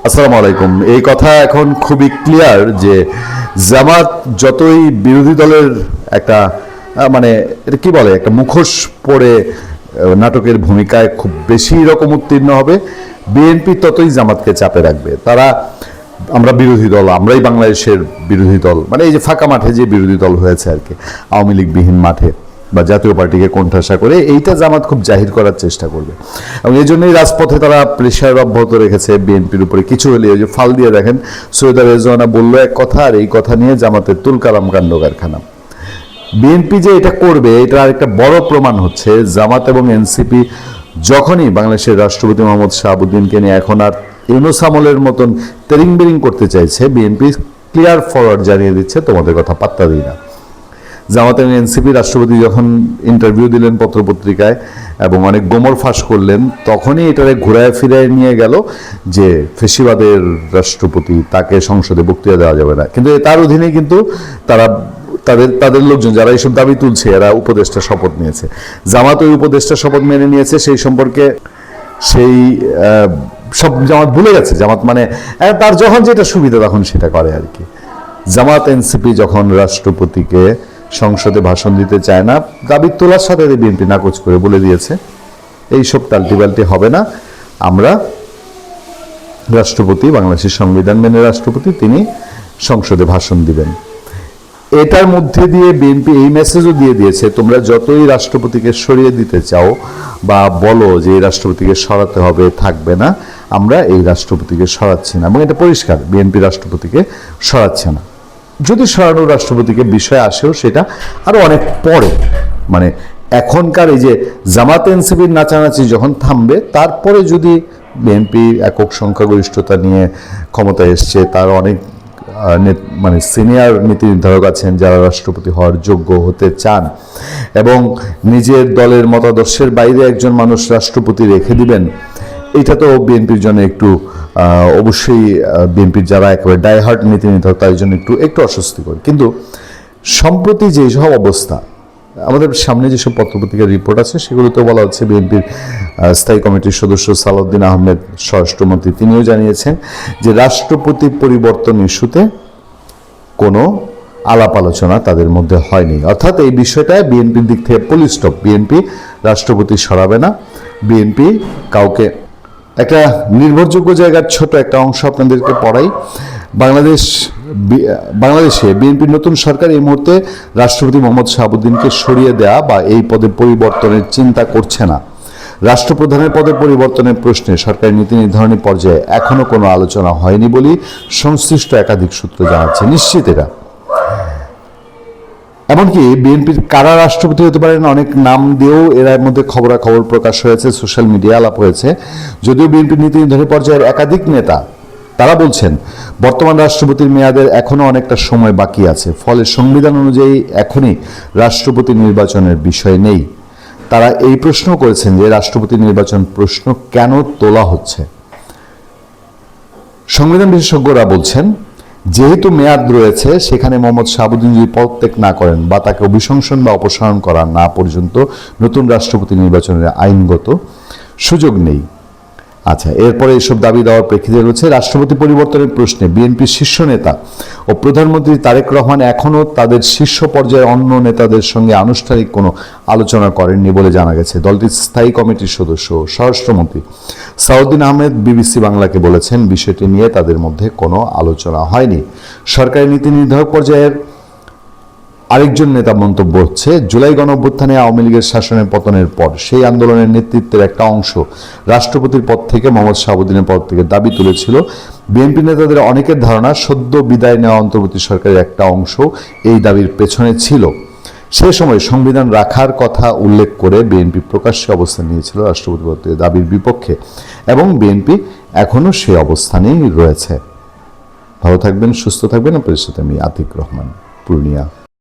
আসসালামু আলাইকুম। এই কথা এখন খুবই ক্লিয়ার যে জামাত যতই বিরোধী দলের একটা মানে এটা কি বলে একটা মুখোশ পরে নাটকের ভূমিকায় খুব বেশি রকম উত্তীর্ণ হবে, বিএনপি ততই জামাতকে চাপে রাখবে। তারা আমরা বিরোধী দল, আমরাই বাংলাদেশের বিরোধী দল, মানে এই যে ফাঁকা মাঠে যে বিরোধী দল হয়েছে আর কি, আওয়ামী লীগবিহীন মাঠে বা জাতীয় পার্টিকে কোণঠাসা করে, এইটা জামাত খুব জাহির করার চেষ্টা করবে। এবং এই জন্যই রাজপথে তারা প্রেশার অব্যাহত রেখেছে বিএনপির উপরে। কিছু হলে ওই যে ফাল দিয়ে দেখেন, সৈয়দা রেজওয়ানা বললো এক কথা আর এই কথা নিয়ে জামাতের তুলকালাম কাণ্ড কারখানা। বিএনপি যে এটা করবে এটা আরেকটা বড় প্রমাণ হচ্ছে জামাত এবং এনসিপি যখনই বাংলাদেশের রাষ্ট্রপতি মোহাম্মদ শাহাবুদ্দিনকে নিয়ে এখন আর ইউনূস আমলের মতন তেরিং বেরিং করতে চাইছে, বিএনপি ক্লিয়ার ফরওয়ার্ড জানিয়ে দিচ্ছে তোমাদের কথা পাত্তা দিই না। জামাত এবং এনসিপি রাষ্ট্রপতি যখন ইন্টারভিউ দিলেন পত্রপত্রিকায় এবং অনেক গোমর ফাঁস করলেন, তখনই এটারে ঘুরায় ফিরায় নিয়ে গেল যে ফেসিবাদের রাষ্ট্রপতি, তাকে সংসদে বক্তৃতা দেওয়া যাবে না। কিন্তু তার অধীনে কিন্তু তারা তাদের লোকজন যারা এইসব দাবি তুলছে এরা উপদেষ্টা শপথ নিয়েছে। জামাত ওই উপদেষ্টা শপথ মেনে নিয়েছে, সেই সম্পর্কে সেই সব জামাত ভুলে গেছে। জামাত মানে তার যখন যেটা সুবিধা তখন সেটা করে আর কি। জামাত এনসিপি যখন রাষ্ট্রপতিকে সংসদে ভাষণ দিতে চায় না, দাবি তোলার সাথে বিএনপি নাকচ করে বলে দিয়েছে এইসব টাল্টিবাল্টি হবে না, আমরা রাষ্ট্রপতি, বাংলাদেশের সংবিধান মেনে রাষ্ট্রপতি, তিনি সংসদে ভাষণ দিবেন। এটার মধ্যে দিয়ে বিএনপি এই মেসেজও দিয়ে দিয়েছে, তোমরা যতই রাষ্ট্রপতিকে সরিয়ে দিতে চাও বা বলো যে এই রাষ্ট্রপতিকে সরাতে হবে, থাকবে না, আমরা এই রাষ্ট্রপতিকে সরাচ্ছি না। এবং এটা পরিষ্কার, বিএনপি রাষ্ট্রপতিকে সরাচ্ছে না। যদি সরানো রাষ্ট্রপতিকে বিষয় আসেও সেটা আরো অনেক পরে, মানে এখনকার এই যে জামাত এনসিপির নাচানাচি যখন থামবে, তারপরে যদি বিএনপি একক সংখ্যাগরিষ্ঠতা নিয়ে ক্ষমতায় এসছে, তার অনেক মানে সিনিয়র নীতি নির্ধারক আছেন যারা রাষ্ট্রপতি হওয়ার যোগ্য হতে চান এবং নিজের দলের মতাদর্শের বাইরে একজন মানুষ রাষ্ট্রপতি রেখে দিবেন, এটা তো বিএনপির জন্য একটু অবশ্যই বিএনপির যারা একেবারে ডাইহার্ট নীতি নির্ধারক তাদের জন্য একটু অস্বস্তিকর। কিন্তু সম্প্রতি যেসব অবস্থা, আমাদের সামনে যেসব পত্রপত্রিকার রিপোর্ট আছে সেগুলোতেও বলা হচ্ছে, বিএনপির স্থায়ী কমিটির সদস্য সালাউদ্দিন আহমেদ স্বরাষ্ট্রমন্ত্রী তিনিও জানিয়েছেন যে রাষ্ট্রপতি পরিবর্তন ইস্যুতে কোনো আলাপ আলোচনা তাদের মধ্যে হয়নি। অর্থাৎ এই বিষয়টায় বিএনপির দিক থেকে পুলিশ স্টপ, বিএনপি রাষ্ট্রপতি সরাবে না। বিএনপি কাউকে একটা নির্ভরযোগ্য জায়গার ছোট একটা অংশ আপনাদেরকে পড়াই। বাংলাদেশে বিএনপির নতুন সরকার এই মুহূর্তে রাষ্ট্রপতি মোহাম্মদ শাহাবুদ্দিনকে সরিয়ে দেওয়া বা এই পদে পরিবর্তনের চিন্তা করছে না। রাষ্ট্রপ্রধানের পদে পরিবর্তনের প্রশ্নে সরকারি নীতি নির্ধারণী পর্যায়ে এখনো কোনো আলোচনা হয়নি বলেই সংশ্লিষ্ট একাধিক সূত্র জানাচ্ছে। নিশ্চিত এটা, এমনকি বিএনপির কারা রাষ্ট্রপতি হতে পারেন অনেক নাম দিয়েও এর মধ্যে খবরাখবর প্রকাশ হয়েছে, সোশ্যাল মিডিয়া আলাপ হয়েছে। যদিও বিএনপির নীতি নির্ধারণী পর্যায়ের একাধিক নেতা তারা বলছেন বর্তমান রাষ্ট্রপতির মেয়াদের এখনো অনেকটা সময় বাকি আছে, ফলে সংবিধান অনুযায়ী এখনই রাষ্ট্রপতি নির্বাচনের বিষয় নেই। তারা এই প্রশ্ন করেছেন যে রাষ্ট্রপতি নির্বাচন প্রশ্ন কেন তোলা হচ্ছে। সংবিধান বিশেষজ্ঞরা বলছেন যেহেতু মেয়াদ রয়েছে, সেখানে মোহাম্মদ শাহাবুদ্দিন যদি পদত্যাগ না করেন বা তাকে অভিশংসন বা অপসারণ করা না পর্যন্ত নতুন রাষ্ট্রপতি নির্বাচনের আইনগত সুযোগ নেই। আচ্ছা, এরপরে এইসব দাবি দেওয়ার প্রেক্ষিতে রয়েছে রাষ্ট্রপতি পরিবর্তনের প্রশ্নে বিএনপির শীর্ষ নেতা ও প্রধানমন্ত্রী তারেক রহমান এখনও তাদের শীর্ষ পর্যায়ের অন্য নেতাদের সঙ্গে আনুষ্ঠানিক কোনো আলোচনা করেননি বলে জানা গেছে। দলটির স্থায়ী কমিটির সদস্য স্বরাষ্ট্রমন্ত্রী সালাউদ্দিন আহমেদ বিবিসি বাংলাকে বলেছেন বিষয়টি নিয়ে তাদের মধ্যে কোনো আলোচনা হয়নি। সরকারি নীতি নির্ধারক পর্যায়ের আরেকজন নেতা মন্তব্য হচ্ছে, জুলাই গণঅভ্যুত্থানে আওয়ামী লীগের শাসনের পতনের পর সেই আন্দোলনের নেতৃত্বের একটা অংশ রাষ্ট্রপতির পদ থেকে মোহাম্মদ শাহাবুদ্দিনের পদ থেকে দাবি তুলেছিল। বিএনপি নেতাদের অনেকের ধারণা সদ্য বিদায় নেওয়া অন্তর্বর্তী সরকারের একটা অংশ এই দাবির পেছনে ছিল। সে সময় সংবিধান রাখার কথা উল্লেখ করে বিএনপি প্রকাশ্যে অবস্থান নিয়েছিল রাষ্ট্রপতি পদ থেকে দাবির বিপক্ষে এবং বিএনপি এখনও সেই অবস্থানেই রয়েছে। ভালো থাকবেন, সুস্থ থাকবেন। আপনাদের সাথে আমি আতিক রহমান, পূর্ণিয়া।